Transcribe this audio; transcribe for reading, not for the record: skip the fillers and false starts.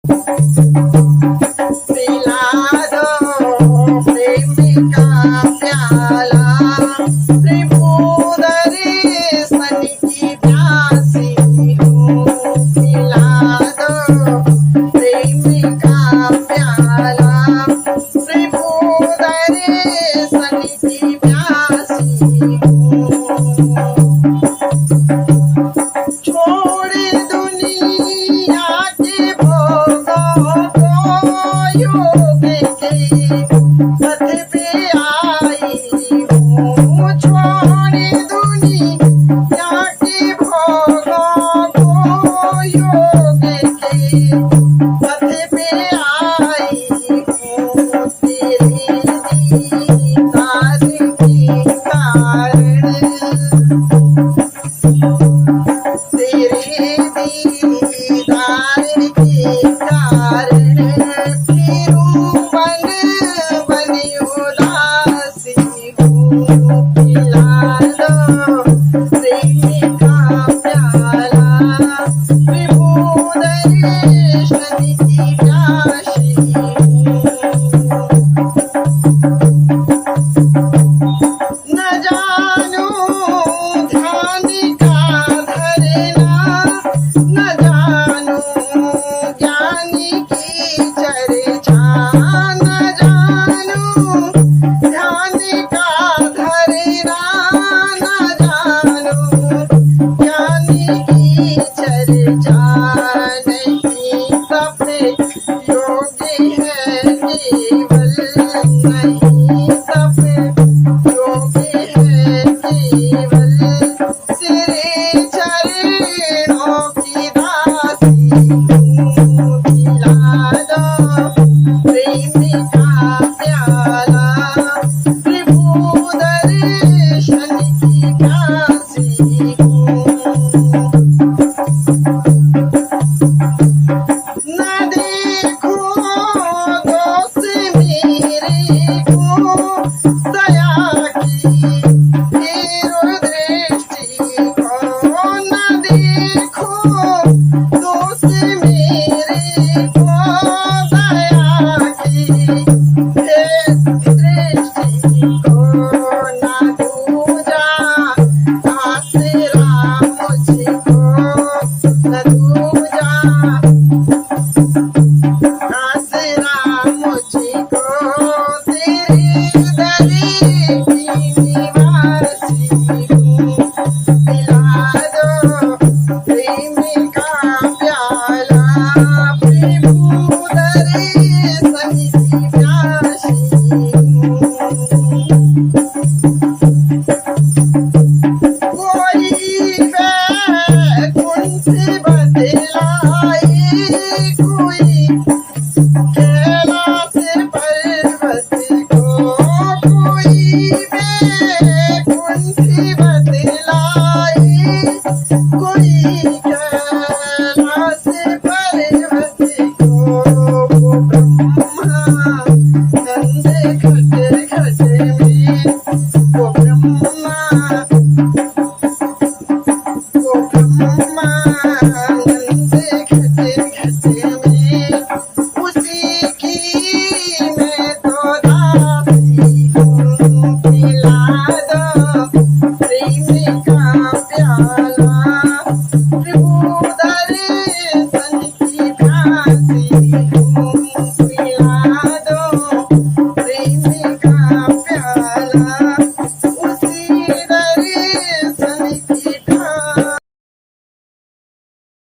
पिला दो प्रेमिका प्याला त्रिपुदरी सन की प्यासी हूँ। पिला दो प्रेमिका प्याला त्रिपुदरी सन की प्यासी हूँ। छोड़ दुनिया के भोगों को योग के पथ पे आई हूँ। छोड़ दुनिया के भोगों को योग के पथ पे आई हूँ। तेरे दीदार के कारण तेरे दीदार के कारण फिरूं बन बन उदासी हूँ। पिला दो प्रेम का प्याला विभूदरी शनि की प्यासी हूँ। न जानू ध्यान का धरना न जानू ज्ञान की चर्चा न जानू ध्यान का धरना न जानू ज्ञान की चर्चा नहीं सपने योग्य है केवल नहीं सपने योग्य है केवल तेरे चरणों की दासी हूँ। पिला दो प्रेम का प्याला त्रिभुवदर्शन की प्यासी हूँ। न देखो दोस्त मेरे को दया की फेरो दृष्टि को न देखो दोस्त मेरे को दया की फेर दृष्टि को न दूजा आसरा मुझको न दूजा आसरा मुझको तेरे दरे की निवासी हूँ। पिला दो प्रेम का प्याला विभूदरी सन की प्यासी हूँ। कोई वैकुंठ बतलाए कोई कैलाश पर्वत को कोई वैकुंठ बतलाए कोई कैलाश